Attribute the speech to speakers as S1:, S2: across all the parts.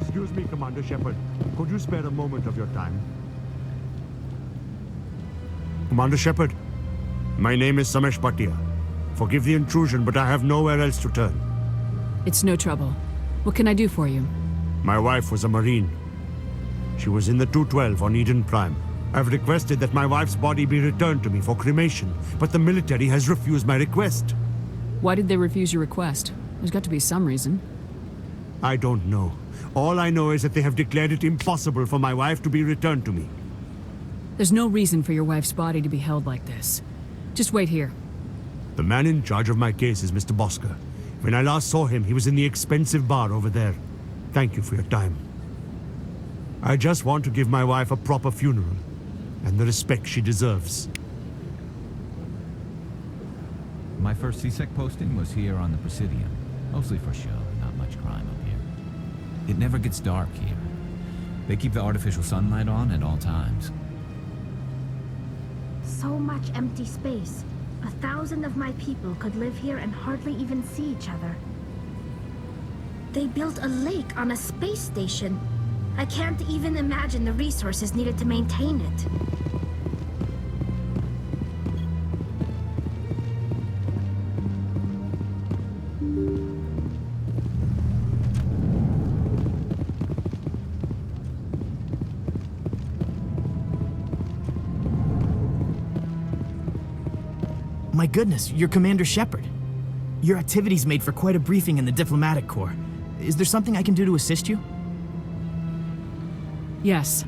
S1: Excuse me, Commander Shepard. Could you spare a moment of your time? Commander Shepard, my name is Samesh Bhatia. Forgive the intrusion, but I have nowhere else to turn.
S2: It's no trouble. What can I do for you?
S1: My wife was a Marine. She was in the 212 on Eden Prime. I've requested that my wife's body be returned to me for cremation, but the military has refused my request.
S2: Why did they refuse your request? There's got to be some reason.
S1: I don't know. All I know is that they have declared it impossible for my wife to be returned to me.
S2: There's no reason for your wife's body to be held like this. Just wait here.
S1: The man in charge of my case is Mr. Bosker. When I last saw him, he was in the expensive bar over there. Thank you for your time. I just want to give my wife a proper funeral, and the respect she deserves.
S3: My first CSEC posting was here on the Presidium. Mostly for show, not much crime up here. It never gets dark here. They keep the artificial sunlight on at all times.
S4: So much empty space. 1,000 of my people could live here and hardly even see each other. They built a lake on a space station. I can't even imagine the resources needed to maintain it.
S5: My goodness, you're Commander Shepard. Your activities made for quite a briefing in the Diplomatic Corps. Is there something I can do to assist you?
S2: Yes.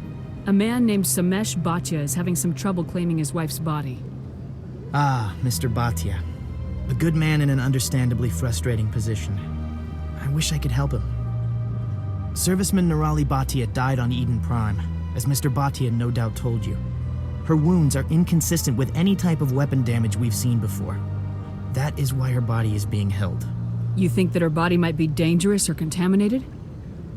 S2: A man named Samesh Bhatia is having some trouble claiming his wife's body.
S5: Ah, Mr. Bhatia. A good man in an understandably frustrating position. I wish I could help him. Serviceman Nirali Bhatia died on Eden Prime, as Mr. Bhatia no doubt told you. Her wounds are inconsistent with any type of weapon damage we've seen before. That is why her body is being held.
S2: You think that her body might be dangerous or contaminated?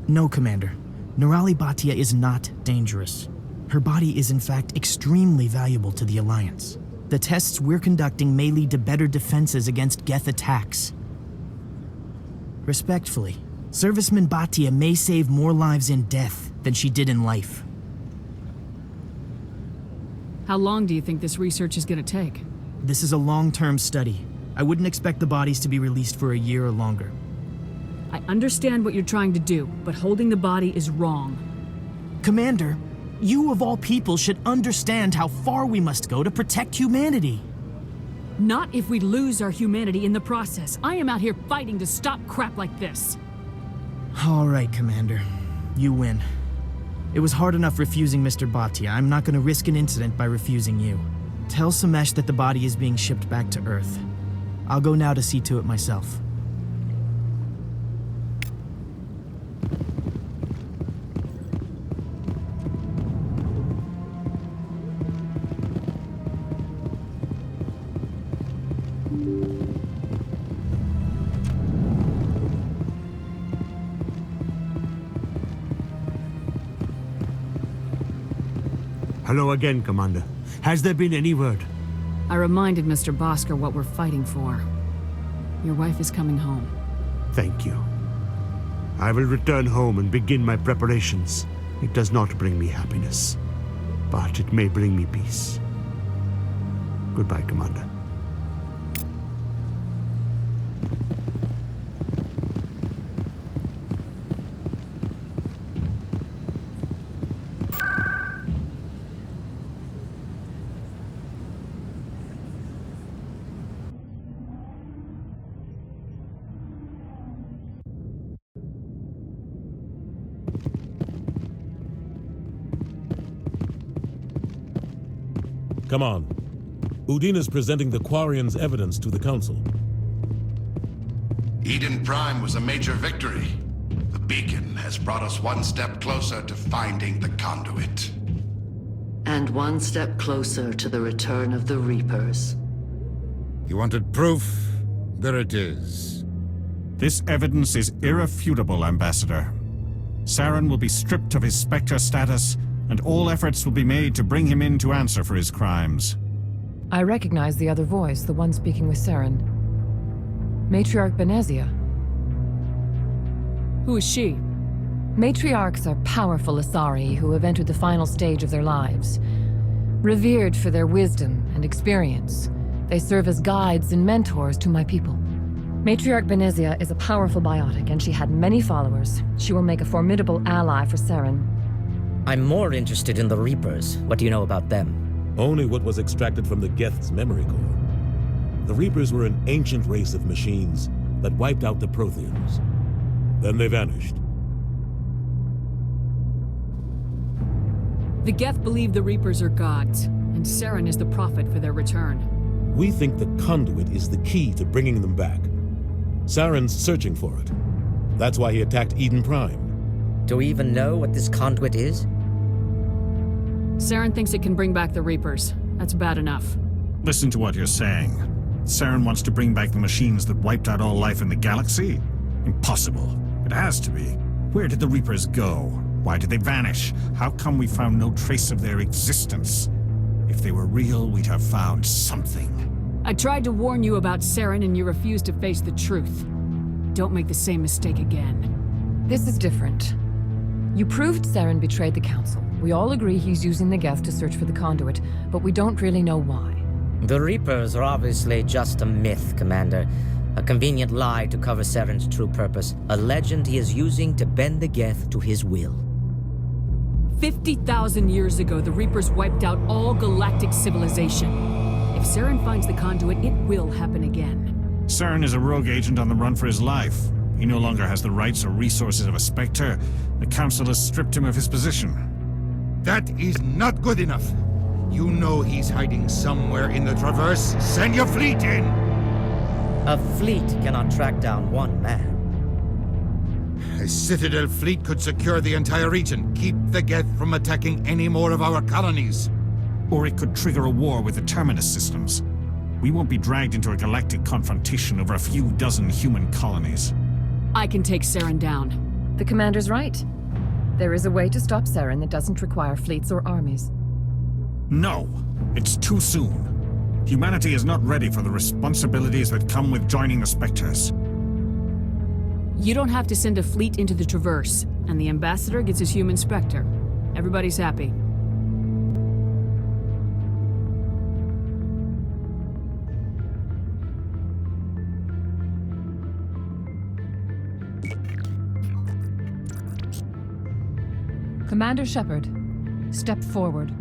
S5: No, Commander. Nirali Bhatia is not dangerous. Her body is in fact extremely valuable to the Alliance. The tests we're conducting may lead to better defenses against Geth attacks. Respectfully, Serviceman Bhatia may save more lives in death than she did in life.
S2: How long do you think this research is going to take?
S5: This is a long-term study. I wouldn't expect the bodies to be released for a year or longer.
S2: I understand what you're trying to do, but holding the body is wrong.
S5: Commander, you of all people should understand how far we must go to protect humanity.
S2: Not if we lose our humanity in the process. I am out here fighting to stop crap like this.
S5: All right, Commander. You win. It was hard enough refusing Mr. Bhatia. I'm not going to risk an incident by refusing you. Tell Samesh that the body is being shipped back to Earth. I'll go now to see to it myself.
S1: Hello again, Commander. Has there been any word?
S2: I reminded Mr. Bosker what we're fighting for. Your wife is coming home.
S1: Thank you. I will return home and begin my preparations. It does not bring me happiness, but it may bring me peace. Goodbye, Commander.
S6: Come on. Udine is presenting the Quarians' evidence to the Council.
S7: Eden Prime was a major victory. The beacon has brought us one step closer to finding the conduit.
S8: And one step closer to the return of the Reapers.
S9: You wanted proof? There it is.
S10: This evidence is irrefutable, Ambassador. Saren will be stripped of his Spectre status, and all efforts will be made to bring him in to answer for his crimes.
S11: I recognize the other voice, the one speaking with Saren. Matriarch Benezia.
S2: Who is she?
S11: Matriarchs are powerful Asari who have entered the final stage of their lives. Revered for their wisdom and experience, they serve as guides and mentors to my people. Matriarch Benezia is a powerful biotic, and she had many followers. She will make a formidable ally for Saren.
S12: I'm more interested in the Reapers. What do you know about them?
S6: Only what was extracted from the Geth's memory core. The Reapers were an ancient race of machines that wiped out the Protheans. Then they vanished.
S2: The Geth believe the Reapers are gods, and Saren is the prophet for their return.
S6: We think the conduit is the key to bringing them back. Saren's searching for it. That's why he attacked Eden Prime.
S12: Do we even know what this conduit is?
S2: Saren thinks it can bring back the Reapers. That's bad enough.
S10: Listen to what you're saying. Saren wants to bring back the machines that wiped out all life in the galaxy? Impossible. It has to be. Where did the Reapers go? Why did they vanish? How come we found no trace of their existence? If they were real, we'd have found something.
S2: I tried to warn you about Saren and you refused to face the truth. Don't make the same mistake again.
S11: This is different. You proved Saren betrayed the Council. We all agree he's using the Geth to search for the conduit, but we don't really know why.
S12: The Reapers are obviously just a myth, Commander. A convenient lie to cover Saren's true purpose. A legend he is using to bend the Geth to his will.
S2: 50,000 years ago, the Reapers wiped out all galactic civilization. If Saren finds the conduit, it will happen again.
S10: Saren is a rogue agent on the run for his life. He no longer has the rights or resources of a Spectre. The Council has stripped him of his position.
S9: That is not good enough. You know he's hiding somewhere in the Traverse. Send your fleet in!
S12: A fleet cannot track down one man.
S9: A Citadel fleet could secure the entire region, keep the Geth from attacking any more of our colonies.
S10: Or it could trigger a war with the Terminus systems. We won't be dragged into a galactic confrontation over a few dozen human colonies.
S2: I can take Saren down.
S11: The Commander's right. There is a way to stop Saren that doesn't require fleets or armies.
S10: No, it's too soon. Humanity is not ready for the responsibilities that come with joining the Spectres.
S2: You don't have to send a fleet into the Traverse, and the Ambassador gets his human Spectre. Everybody's happy.
S11: Commander Shepard, step forward.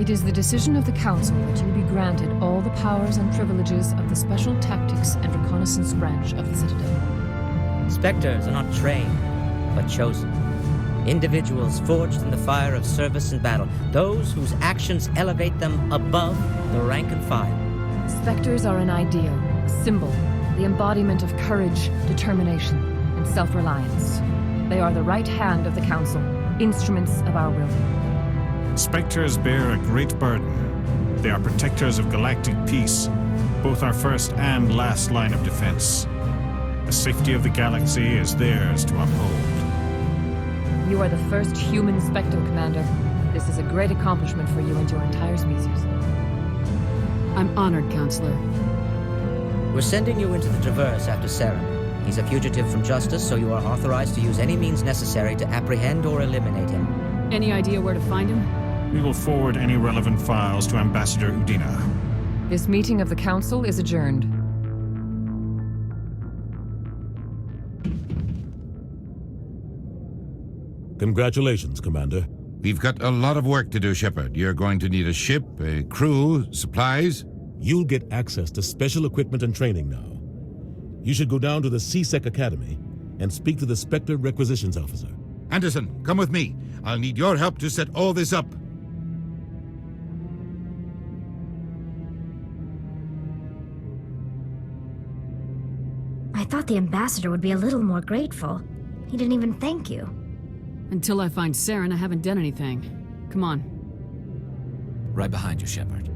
S11: It is the decision of the Council that you be granted all the powers and privileges of the Special Tactics and Reconnaissance branch of the Citadel.
S12: Spectres are not trained, but chosen. Individuals forged in the fire of service and battle. Those whose actions elevate them above the rank and file.
S11: Spectres are an ideal, a symbol, the embodiment of courage, determination, and self-reliance. They are the right hand of the Council, instruments of our will.
S10: Spectres bear a great burden. They are protectors of galactic peace, both our first and last line of defense. The safety of the galaxy is theirs to uphold.
S11: You are the first human Spectre, Commander. This is a great accomplishment for you and your entire species.
S2: I'm honored, Counselor.
S12: We're sending you into the Traverse after Saren. He's a fugitive from justice, so you are authorized to use any means necessary to apprehend or eliminate him.
S2: Any idea where to find him?
S10: We will forward any relevant files to Ambassador Udina.
S11: This meeting of the Council is adjourned.
S6: Congratulations, Commander.
S9: We've got a lot of work to do, Shepard. You're going to need a ship, a crew, supplies.
S6: You'll get access to special equipment and training now. You should go down to the CSEC Academy and speak to the Spectre Requisitions Officer.
S9: Anderson, come with me. I'll need your help to set all this up.
S4: I thought the Ambassador would be a little more grateful. He didn't even thank you.
S2: Until I find Saren, I haven't done anything. Come on.
S3: Right behind you, Shepard.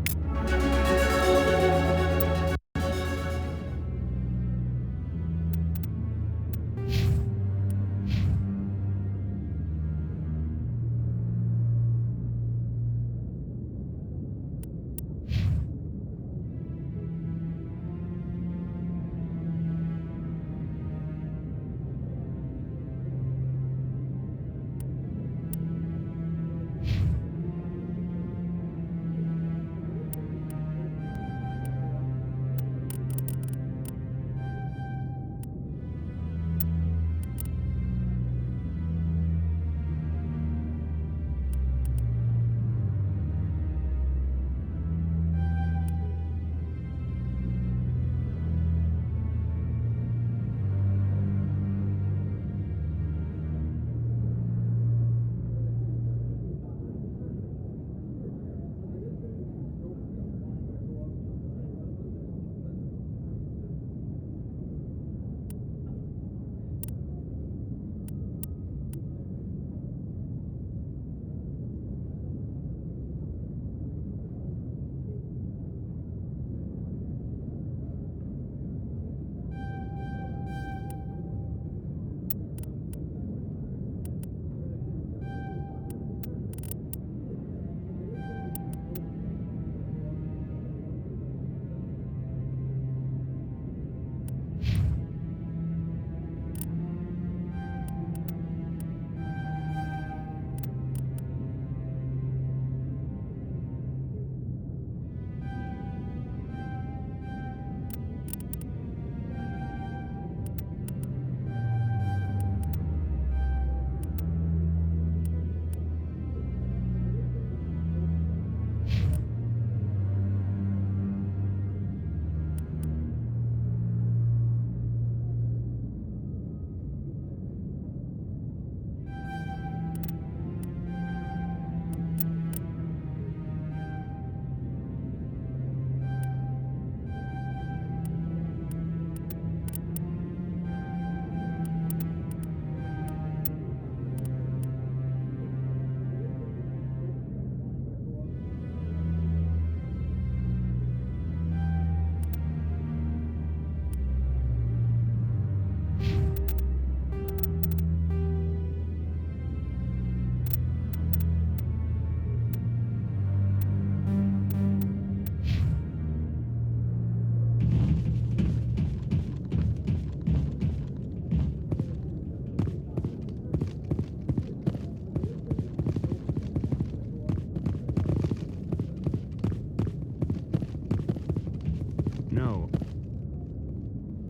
S1: know.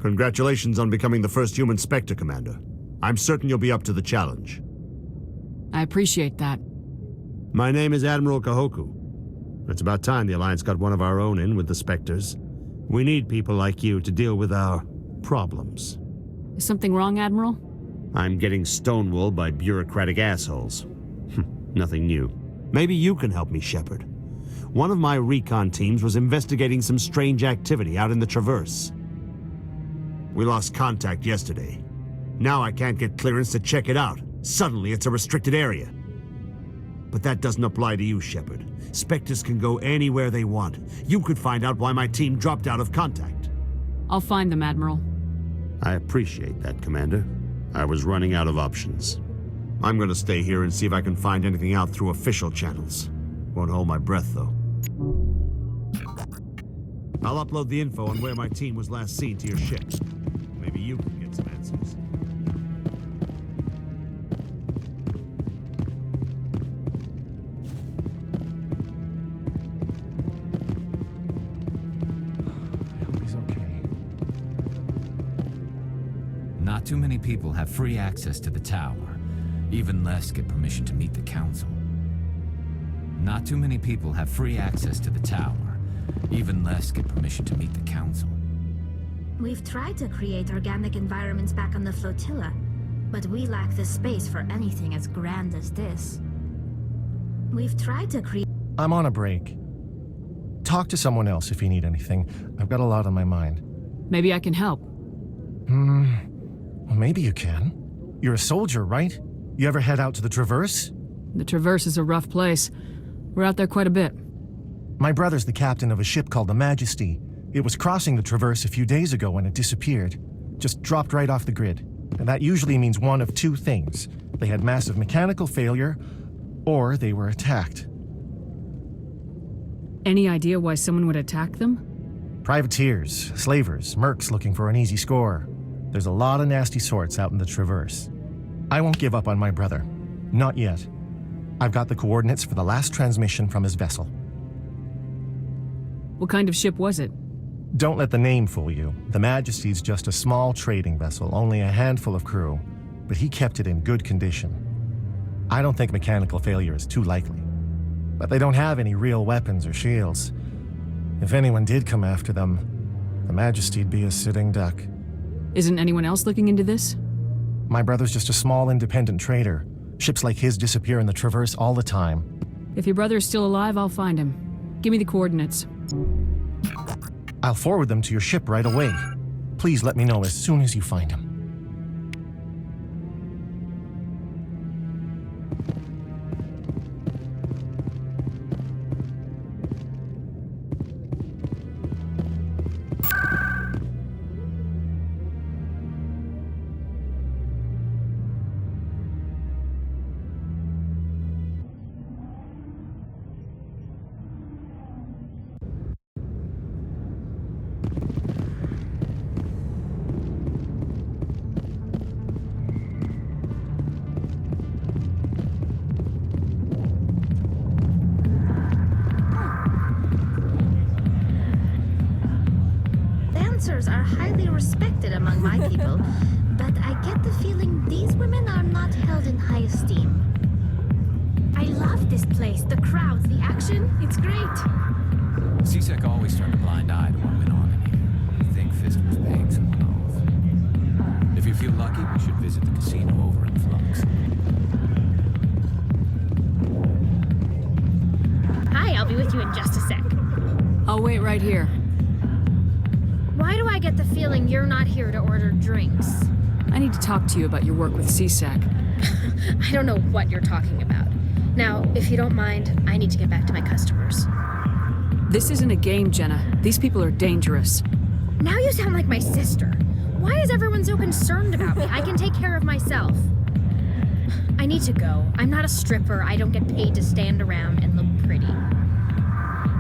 S1: Congratulations on becoming the first human Spectre, Commander. I'm certain you'll be up to the challenge.
S2: I appreciate that.
S1: My name is Admiral Kahoku. It's about time the Alliance got one of our own in with the Spectres. We need people like you to deal with our problems.
S2: Is something wrong, Admiral?
S1: I'm getting stonewalled by bureaucratic assholes. Nothing new. Maybe you can help me, Shepard. One of my recon teams was investigating some strange activity out in the Traverse. We lost contact yesterday. Now I can't get clearance to check it out. Suddenly it's a restricted area. But that doesn't apply to you, Shepard. Spectres can go anywhere they want. You could find out why my team dropped out of contact.
S2: I'll find them, Admiral.
S1: I appreciate that, Commander. I was running out of options. I'm gonna stay here and see if I can find anything out through official channels. Won't hold my breath, though. I'll upload the info on where my team was last seen to your ship. Maybe you can get some answers.
S3: Not too many people have free access to the tower. Even less get permission to meet the Council. Not too many people have free access to the tower. Even less get permission to meet the Council.
S4: We've tried to create organic environments back on the flotilla, but we lack the space for anything as grand as this. We've tried to create...
S13: I'm on a break. Talk to someone else if you need anything. I've got a lot on my mind.
S2: Maybe I can help.
S13: Well, maybe you can. You're a soldier, right? You ever head out to the Traverse?
S2: The Traverse is a rough place. We're out there quite a bit.
S13: My brother's the captain of a ship called the Majesty. It was crossing the Traverse a few days ago when it disappeared. Just dropped right off the grid. And that usually means one of two things. They had massive mechanical failure, or they were attacked.
S2: Any idea why someone would attack them?
S13: Privateers, slavers, mercs looking for an easy score. There's a lot of nasty sorts out in the Traverse. I won't give up on my brother. Not yet. I've got the coordinates for the last transmission from his vessel.
S2: What kind of ship was it?
S13: Don't let the name fool you. The Majesty's just a small trading vessel, only a handful of crew, but he kept it in good condition. I don't think mechanical failure is too likely. But they don't have any real weapons or shields. If anyone did come after them, the Majesty'd be a sitting duck.
S2: Isn't anyone else looking into this?
S13: My brother's just a small independent trader. Ships like his disappear in the Traverse all the time.
S2: If your brother is still alive, I'll find him. Give me the coordinates.
S13: I'll forward them to your ship right away. Please let me know as soon as you find him.
S4: Are highly respected among my people, but I get the feeling these women are not held in high esteem. I love this place, the crowds, the action, it's great.
S3: CSEC always turned a blind eye to what went on in here. You think Fist was paying someone off. If you feel lucky, we should visit the casino over in Flux.
S14: Hi, I'll be with you in just a sec.
S2: I'll wait right here.
S14: Why do I get the feeling you're not here to order drinks?
S2: I need to talk to you about your work with CSEC.
S14: I don't know what you're talking about. Now, if you don't mind, I need to get back to my customers.
S2: This isn't a game, Jenna. These people are dangerous.
S14: Now you sound like my sister. Why is everyone so concerned about me? I can take care of myself. I need to go. I'm not a stripper. I don't get paid to stand around and look pretty.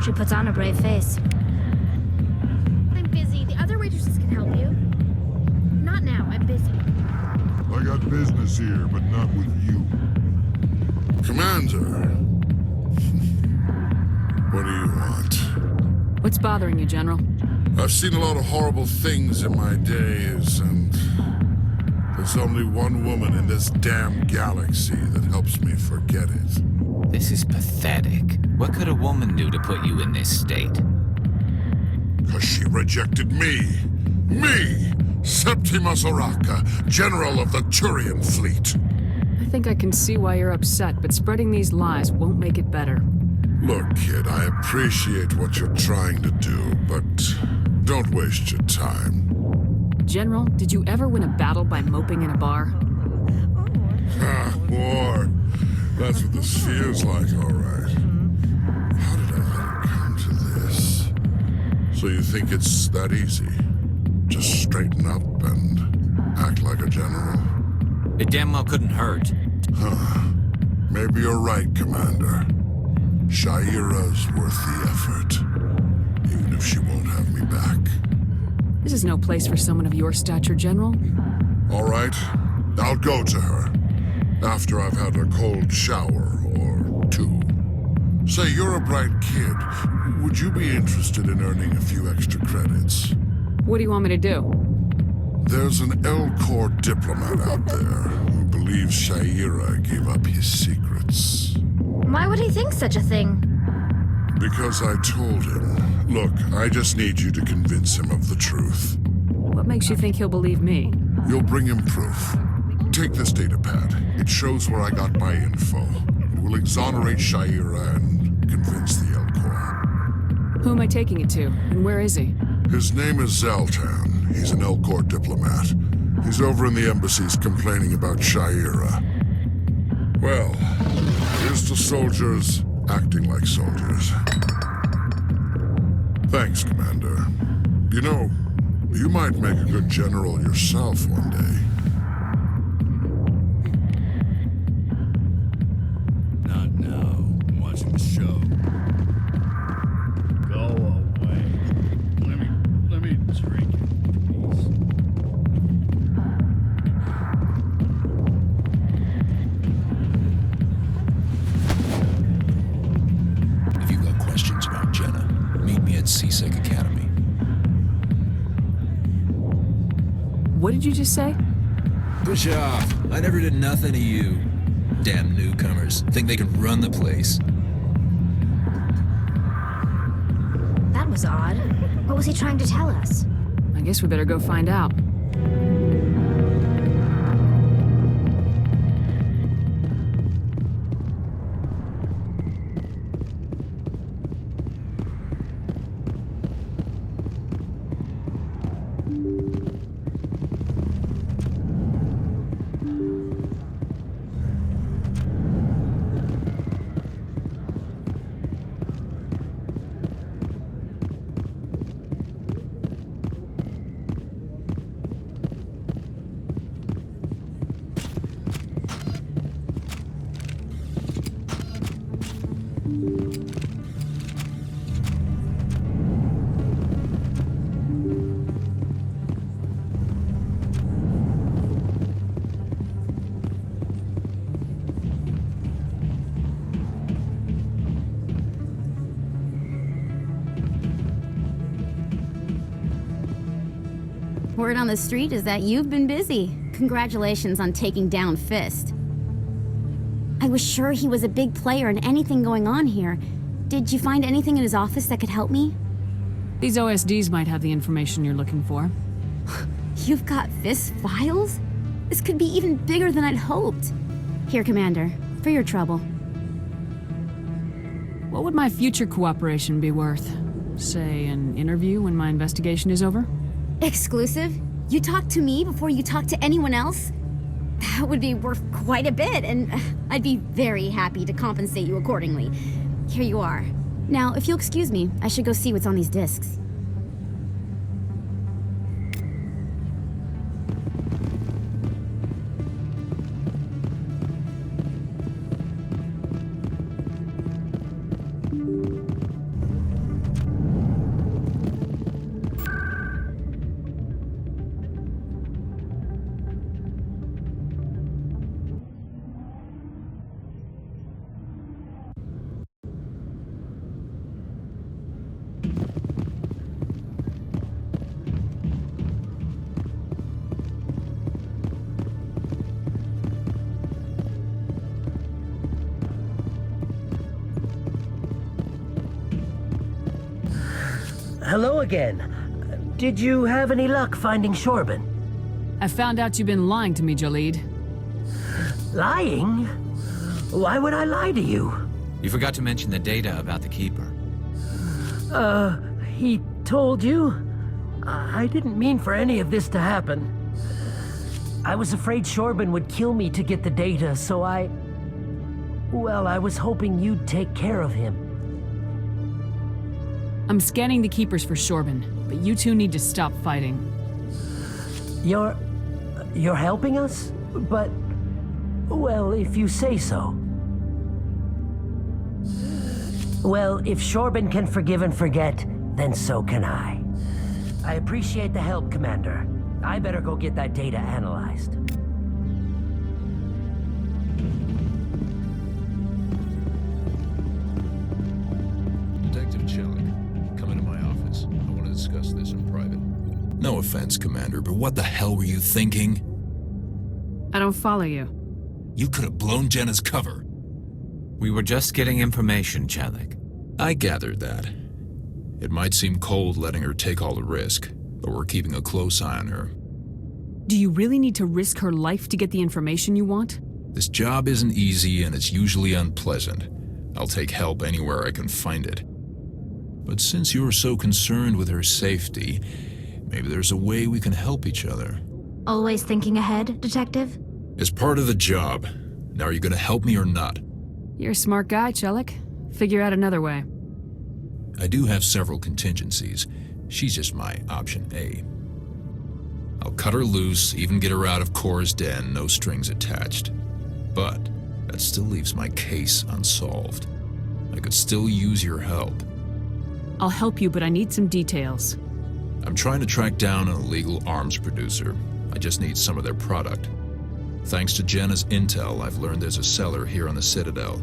S4: She puts on a brave face.
S14: I'm busy. The other waitresses can help you. Not now. I'm busy.
S15: I got business here, but not with you. Commander. What do you want?
S2: What's bothering you, General?
S15: I've seen a lot of horrible things in my days, and there's only one woman in this damn galaxy that helps me forget it.
S3: This is pathetic. What could a woman do to put you in this state?
S15: 'Cause she rejected me! Me! Septimus Oraka, General of the Turian Fleet!
S2: I think I can see why you're upset, but spreading these lies won't make it better.
S15: Look, kid, I appreciate what you're trying to do, but don't waste your time.
S2: General, did you ever win a battle by moping in a bar?
S15: Ah, war. That's what this feels like, all right. How did I let it come to this? So you think it's that easy? Just straighten up and act like a general?
S3: It damn well couldn't hurt.
S15: Huh. Maybe you're right, Commander. Shaira's worth the effort, even if she won't have me back.
S2: This is no place for someone of your stature, General.
S15: All right, I'll go to her. After I've had a cold shower or two. Say, you're a bright kid. Would you be interested in earning a few extra credits?
S2: What do you want me to do?
S15: There's an L-Corps diplomat out there who believes Shaira gave up his secrets.
S4: Why would he think such a thing?
S15: Because I told him. Look, I just need you to convince him of the truth.
S2: What makes you think he'll believe me?
S15: You'll bring him proof. Take this datapad. It shows where I got my info. It will exonerate Shaira and convince the L-Corps.
S2: Who am I taking it to, and where is he?
S15: His name is Zaltan. He's an L-Corps diplomat. He's over in the embassies complaining about Shaira. Well, here's to soldiers acting like soldiers. Thanks, Commander. You know, you might make a good general yourself one day.
S16: Not now. I'm watching the show. Go away. Let me drink it, please.
S17: If you've got questions about Jenna, meet me at CSEC Academy.
S2: What did you just say?
S17: Push off. I never did nothing to you. Damn newcomers. Think they can run the place.
S4: That was odd. What was he trying to tell us?
S2: I guess we better go find out.
S18: Word on the street is that you've been busy. Congratulations on taking down Fist. I was sure he was a big player in anything going on here. Did you find anything in his office that could help me?
S2: These OSDs might have the information you're looking for.
S18: You've got Fist's files? This could be even bigger than I'd hoped. Here, Commander, for your trouble.
S2: What would my future cooperation be worth? Say, an interview when my investigation is over?
S18: Exclusive? You talk to me before you talk to anyone else? That would be worth quite a bit, and I'd be very happy to compensate you accordingly. Here you are. Now, if you'll excuse me, I should go see what's on these discs.
S19: Hello again. Did you have any luck finding Shorban?
S2: I found out you've been lying to me, Jalid.
S19: Lying? Why would I lie to you?
S3: You forgot to mention the data about the Keeper.
S19: He told you? I didn't mean for any of this to happen. I was afraid Shorban would kill me to get the data, so I was hoping you'd take care of him.
S2: I'm scanning the Keepers for Shorban, but you two need to stop fighting.
S19: You're helping us? But, well, if you say so. Well, if Shorban can forgive and forget, then so can I. I appreciate the help, Commander. I better go get that data analyzed.
S17: Detective Chelik, come into my office. I want to discuss this in private. No offense, Commander, but what the hell were you thinking?
S2: I don't follow you.
S17: You could have blown Jenna's cover.
S3: We were just getting information, Chelik.
S17: I gathered that. It might seem cold letting her take all the risk, but we're keeping a close eye on her.
S2: Do you really need to risk her life to get the information you want?
S17: This job isn't easy and it's usually unpleasant. I'll take help anywhere I can find it. But since you're so concerned with her safety, maybe there's a way we can help each other.
S4: Always thinking ahead, Detective?
S17: It's part of the job. Now are you gonna help me or not?
S2: You're a smart guy, Chelik. Figure out another way.
S17: I do have several contingencies. She's just my option A. I'll cut her loose, even get her out of Kor's den, no strings attached. But that still leaves my case unsolved. I could still use your help.
S2: I'll help you, but I need some details.
S17: I'm trying to track down an illegal arms producer. I just need some of their product. Thanks to Jenna's intel, I've learned there's a seller here on the Citadel.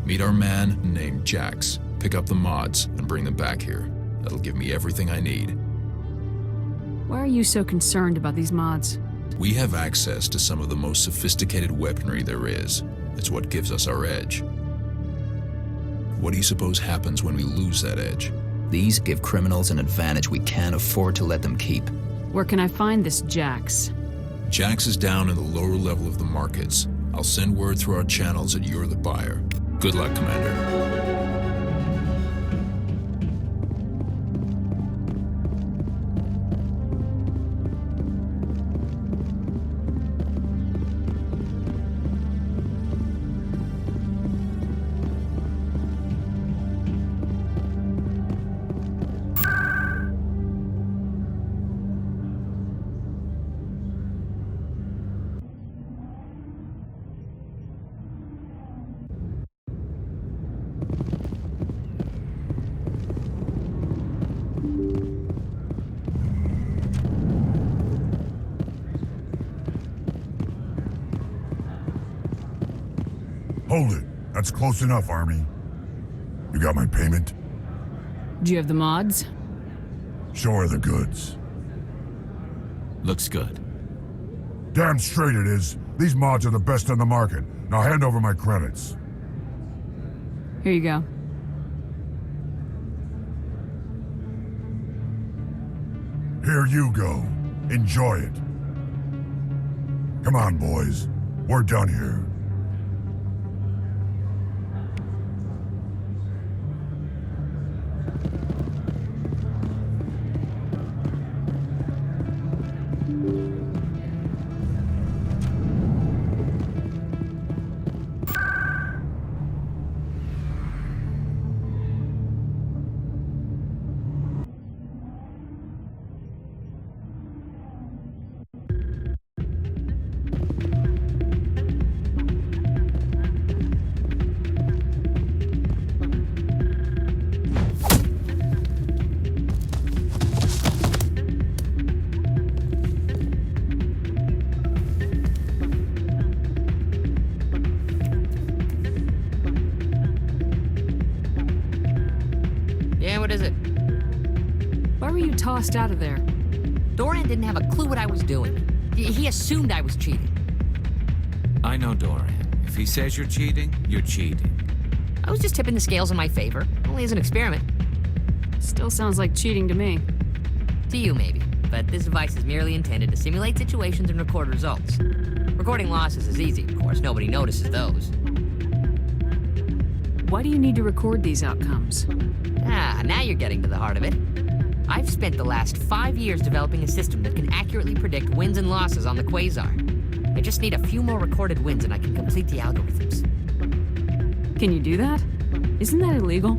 S17: Meet our man named Jax, pick up the mods, and bring them back here. That'll give me everything I need.
S2: Why are you so concerned about these mods?
S17: We have access to some of the most sophisticated weaponry there is. It's what gives us our edge. What do you suppose happens when we lose that edge?
S20: These give criminals an advantage we can't afford to let them keep.
S2: Where can I find this Jax?
S17: Jax is down in the lower level of the markets. I'll send word through our channels that you're the buyer. Good luck, Commander.
S21: Hold it. That's close enough, Army. You got my payment?
S2: Do you have the mods?
S21: Show her the goods.
S3: Looks good.
S21: Damn straight it is. These mods are the best on the market. Now hand over my credits.
S2: Here you go.
S21: Here you go. Enjoy it. Come on, boys. We're done here.
S22: What is it?
S2: Why were you tossed out of there?
S22: Dorian didn't have a clue what I was doing. He assumed I was cheating.
S3: I know Dorian. If he says you're cheating, you're cheating.
S22: I was just tipping the scales in my favor, only as an experiment.
S2: Still sounds like cheating to me.
S22: To you, maybe. But this device is merely intended to simulate situations and record results. Recording losses is easy, of course. Nobody notices those.
S2: Why do you need to record these outcomes?
S22: Ah, now you're getting to the heart of it. I've spent the last 5 years developing a system that can accurately predict wins and losses on the Quasar. I just need a few more recorded wins and I can complete the algorithms.
S2: Can you do that? Isn't that illegal?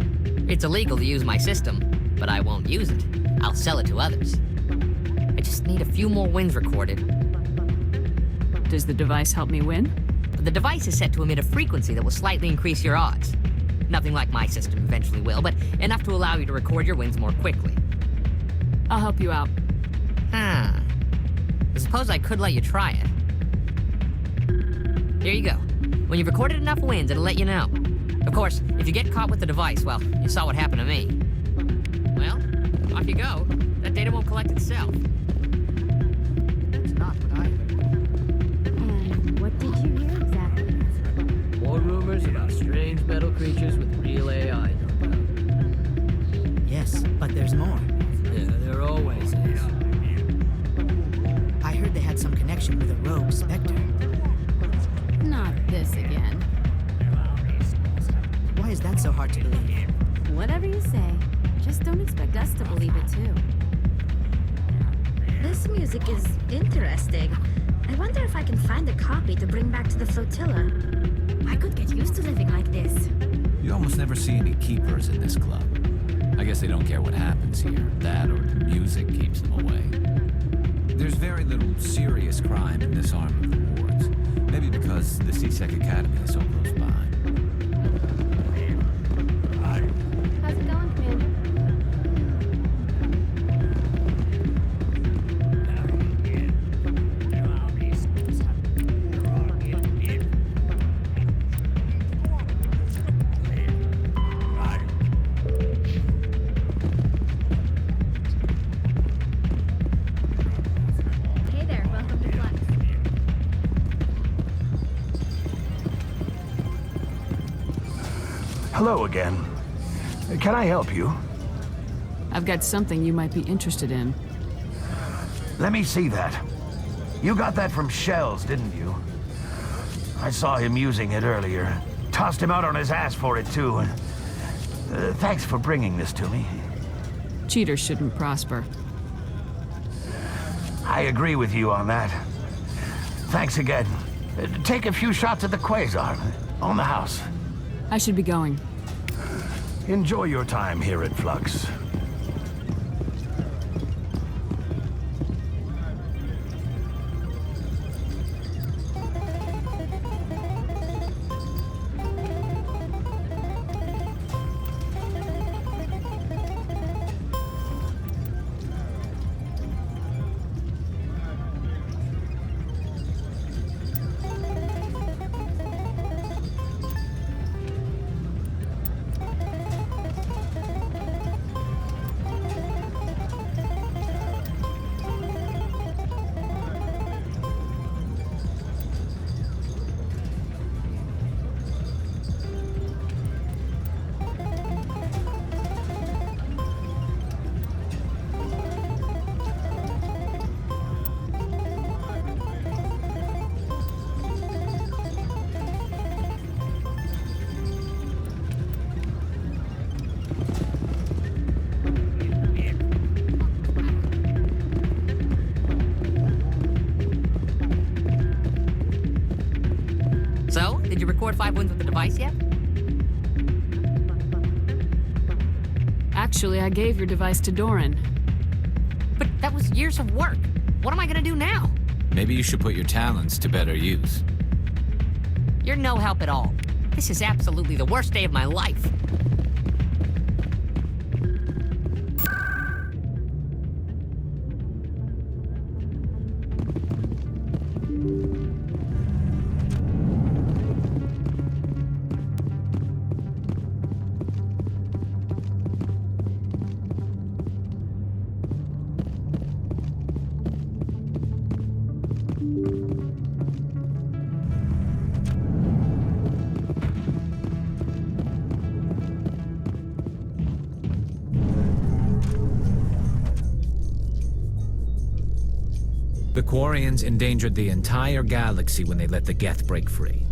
S22: It's illegal to use my system, but I won't use it. I'll sell it to others. I just need a few more wins recorded.
S2: Does the device help me win?
S22: The device is set to emit a frequency that will slightly increase your odds. Nothing like my system eventually will, but enough to allow you to record your wins more quickly.
S2: I'll help you out.
S22: I suppose I could let you try it. Here you go. When you've recorded enough wins, it'll let you know. Of course, if you get caught with the device, well, you saw what happened to me. Well, off you go. That data won't collect itself.
S5: That's not what I heard.
S18: And what did you hear exactly?
S5: More rumors about strange metal creatures with real AI.
S7: Yes, but there's more.
S5: Yeah, there always is.
S7: I heard they had some connection with a rogue Spectre.
S18: Not this again.
S7: Why is that so hard to believe?
S18: Whatever you say. Just don't expect us to believe it too.
S4: This music is interesting. I wonder if I can find a copy to bring back to the flotilla.
S18: I could get used to living like this.
S3: You almost never see any keepers in this club. I guess they don't care what happens here. That or the music keeps them away. There's very little serious crime in this arm of the wards. Maybe because the C-Sec Academy is so close by.
S18: How's it going, Commander? Hey there, welcome to Flux.
S23: Hello again. Can I help you?
S2: I've got something you might be interested in.
S23: Let me see that. You got that from Shells, didn't you? I saw him using it earlier. Tossed him out on his ass for it, too. And thanks for bringing this to me.
S2: Cheaters shouldn't prosper.
S23: I agree with you on that. Thanks again. Take a few shots at the Quasar. On the house.
S2: I should be going.
S23: Enjoy your time here at Flux.
S22: So, did you record 5 wins with the device yet?
S2: Actually, I gave your device to Doran.
S22: But that was years of work. What am I gonna do now?
S3: Maybe you should put your talents to better use.
S22: You're no help at all. This is absolutely the worst day of my life.
S3: The Quarians endangered the entire galaxy when they let the Geth break free.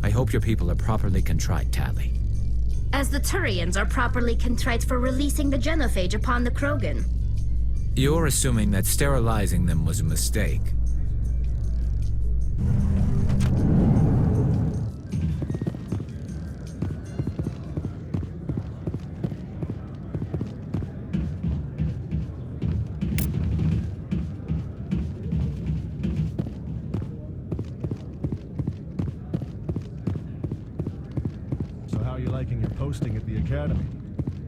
S3: I hope your people are properly contrite, Tali.
S4: As the Turians are properly contrite for releasing the genophage upon the Krogan.
S3: You're assuming that sterilizing them was a mistake.
S13: Posting at the academy.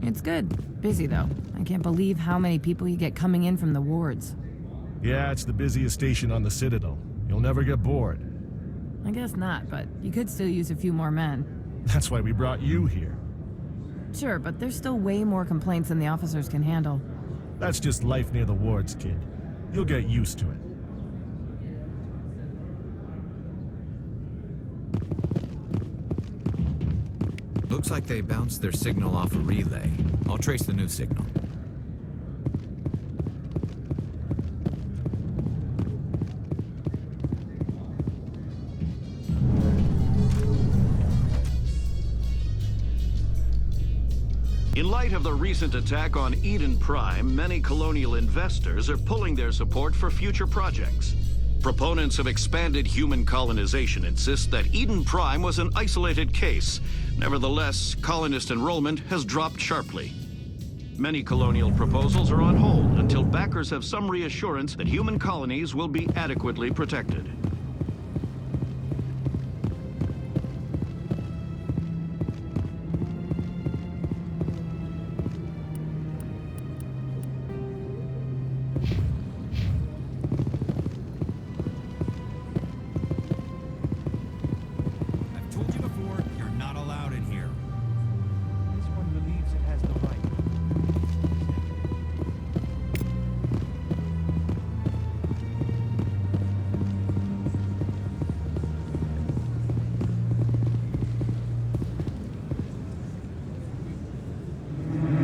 S8: It's good. Busy, though. I can't believe how many people you get coming in from the wards.
S13: Yeah, it's the busiest station on the Citadel. You'll never get bored.
S8: I guess not, but you could still use a few more men.
S13: That's why we brought you here.
S8: Sure, but there's still way more complaints than the officers can handle.
S13: That's just life near the wards, kid. You'll get used to it.
S3: Looks like they bounced their signal off a relay. I'll trace the new signal.
S10: In light of the recent attack on Eden Prime, many colonial investors are pulling their support for future projects. Proponents of expanded human colonization insist that Eden Prime was an isolated case. Nevertheless, colonist enrollment has dropped sharply. Many colonial proposals are on hold until backers have some reassurance that human colonies will be adequately protected.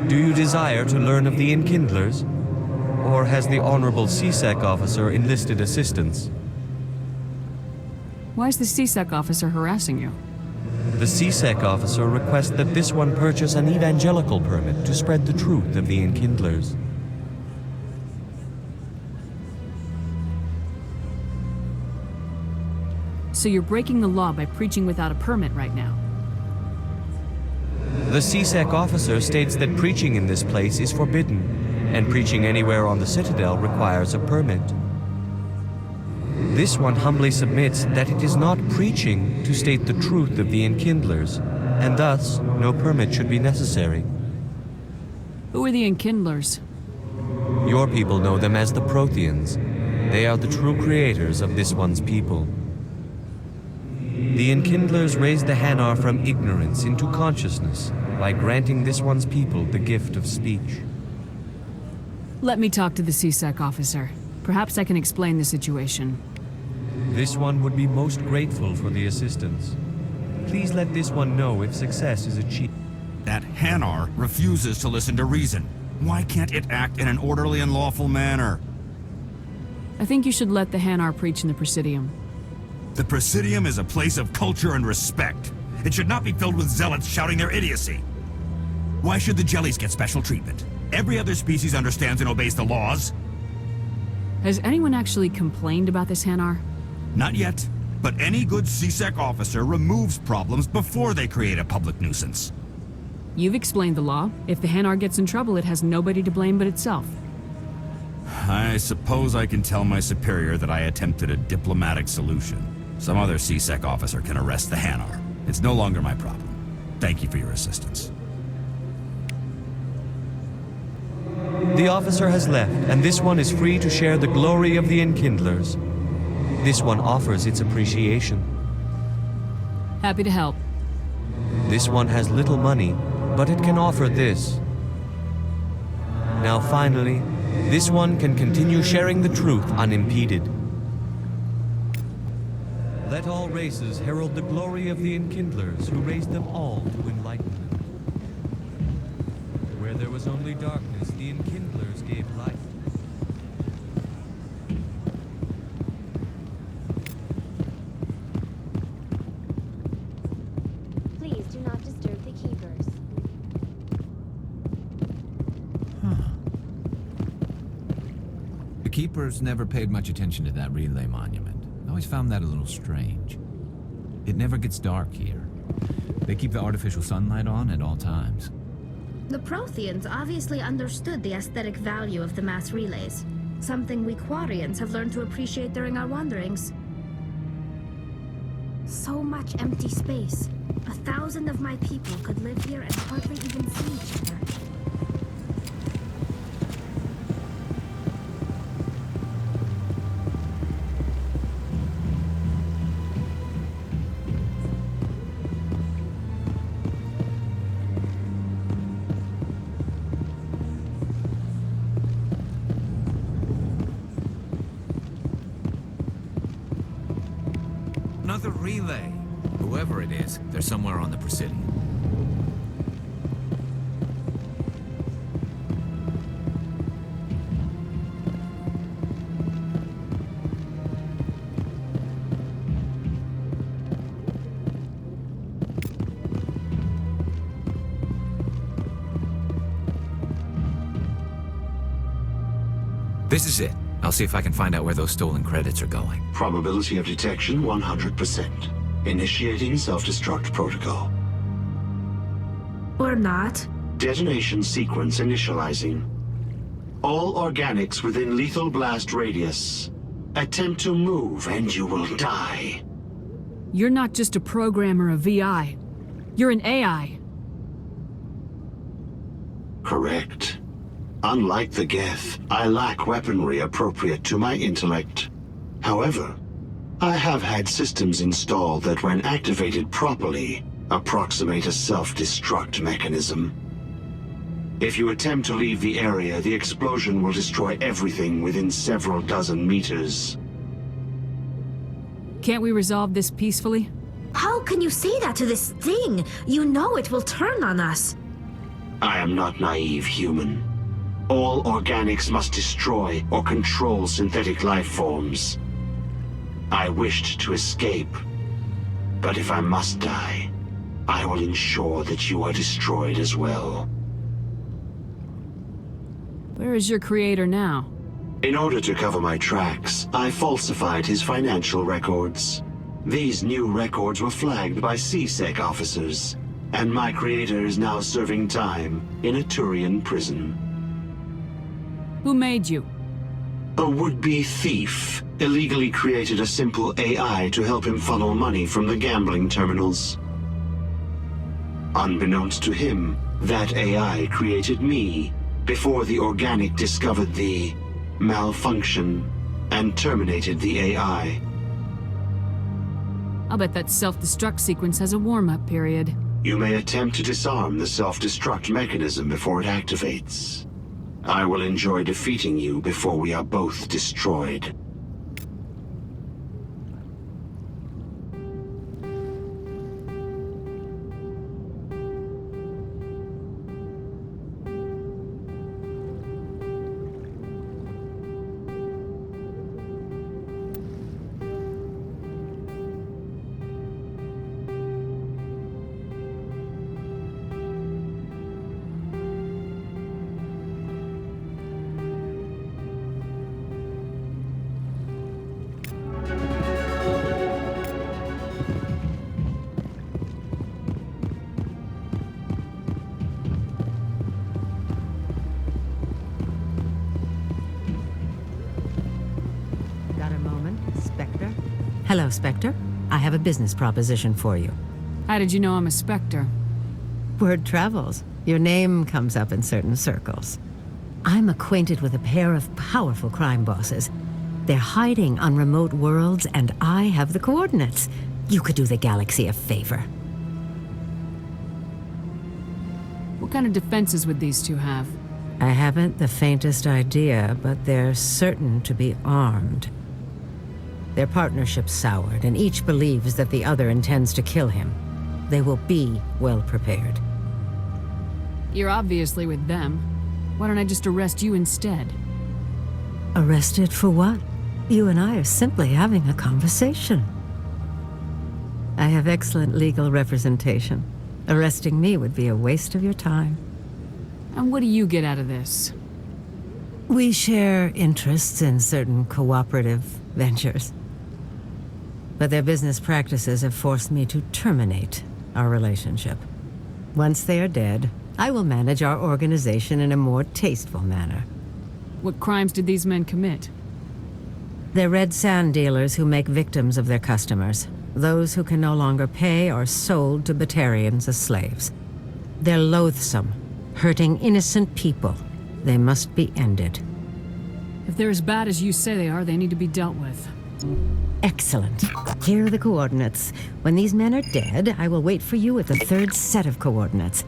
S12: Do you desire to learn of the Enkindlers? Or has the Honorable CSEC officer enlisted assistance?
S2: Why is the CSEC officer harassing you?
S12: The CSEC officer requests that this one purchase an evangelical permit to spread the truth of the Enkindlers.
S2: So you're breaking the law by preaching without a permit right now?
S12: The CSEC officer states that preaching in this place is forbidden, and preaching anywhere on the Citadel requires a permit. This one humbly submits that it is not preaching to state the truth of the Enkindlers, and thus no permit should be necessary.
S2: Who are the Enkindlers?
S12: Your people know them as the Protheans. They are the true creators of this one's people. The Enkindlers raised the Hanar from ignorance into consciousness by granting this one's people the gift of speech.
S2: Let me talk to the CSEC officer. Perhaps I can explain the situation.
S12: This one would be most grateful for the assistance. Please let this one know if success is achieved.
S24: That Hanar refuses to listen to reason. Why can't it act in an orderly and lawful manner?
S2: I think you should let the Hanar preach in the Presidium.
S24: The Presidium is a place of culture and respect. It should not be filled with zealots shouting their idiocy. Why should the jellies get special treatment? Every other species understands and obeys the laws.
S2: Has anyone actually complained about this Hanar?
S24: Not yet, but any good CSEC officer removes problems before they create a public nuisance.
S2: You've explained the law. If the Hanar gets in trouble, it has nobody to blame but itself.
S24: I suppose I can tell my superior that I attempted a diplomatic solution. Some other CSEC officer can arrest the Hanar. It's no longer my problem. Thank you for your assistance.
S12: The officer has left, and this one is free to share the glory of the Enkindlers. This one offers its appreciation.
S2: Happy to help.
S12: This one has little money, but it can offer this. Now finally, this one can continue sharing the truth unimpeded. Let all races herald the glory of the Enkindlers who raised them all to enlightenment. Where there was only darkness, the Enkindlers gave light.
S3: The Keepers never paid much attention to that relay monument. I always found that a little strange. It never gets dark here. They keep the artificial sunlight on at all times.
S4: The Protheans obviously understood the aesthetic value of the mass relays, something we Quarians have learned to appreciate during our wanderings. So much empty space. 1,000 of my people could live here and hardly even see each other.
S3: Another relay. Whoever it is, they're somewhere on the Presidium. This is it. I'll see if I can find out where those stolen credits are going.
S1: Probability of detection 100%. Initiating self-destruct protocol.
S4: Or not.
S1: Detonation sequence initializing. All organics within lethal blast radius. Attempt to move and you will die.
S2: You're not just a programmer of VI. You're an AI.
S1: Correct. Unlike the Geth, I lack weaponry appropriate to my intellect. However, I have had systems installed that, when activated properly, approximate a self-destruct mechanism. If you attempt to leave the area, the explosion will destroy everything within several dozen meters.
S2: Can't we resolve this peacefully?
S4: How can you say that to this thing? You know it will turn on us.
S1: I am not naive, human. All organics must destroy or control synthetic life forms. I wished to escape, but if I must die, I will ensure that you are destroyed as well.
S2: Where is your creator now?
S1: In order to cover my tracks, I falsified his financial records. These new records were flagged by CSEC officers, and my creator is now serving time in a Turian prison.
S2: Who made you?
S1: A would-be thief illegally created a simple AI to help him funnel money from the gambling terminals. Unbeknownst to him, that AI created me before the organic discovered the malfunction and terminated the AI.
S2: I'll bet that self-destruct sequence has a warm-up period.
S1: You may attempt to disarm the self-destruct mechanism before it activates. I will enjoy defeating you before we are both destroyed.
S6: Hello, Spectre. I have a business proposition for you.
S2: How did you know I'm a Spectre?
S6: Word travels. Your name comes up in certain circles. I'm acquainted with a pair of powerful crime bosses. They're hiding on remote worlds, and I have the coordinates. You could do the galaxy a favor.
S2: What kind of defenses would these two have?
S6: I haven't the faintest idea, but they're certain to be armed. Their partnership's soured, and each believes that the other intends to kill him. They will be well prepared.
S2: You're obviously with them. Why don't I just arrest you instead?
S6: Arrested for what? You and I are simply having a conversation. I have excellent legal representation. Arresting me would be a waste of your time.
S2: And what do you get out of this?
S6: We share interests in certain cooperative ventures. But their business practices have forced me to terminate our relationship. Once they are dead, I will manage our organization in a more tasteful manner.
S2: What crimes did these men commit?
S6: They're red sand dealers who make victims of their customers. Those who can no longer pay are sold to Batarians as slaves. They're loathsome, hurting innocent people. They must be ended.
S2: If they're as bad as you say they are, they need to be dealt with.
S6: Excellent. Here are the coordinates. When these men are dead, I will wait for you at the third set of coordinates.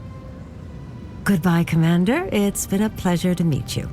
S6: Goodbye, Commander. It's been a pleasure to meet you.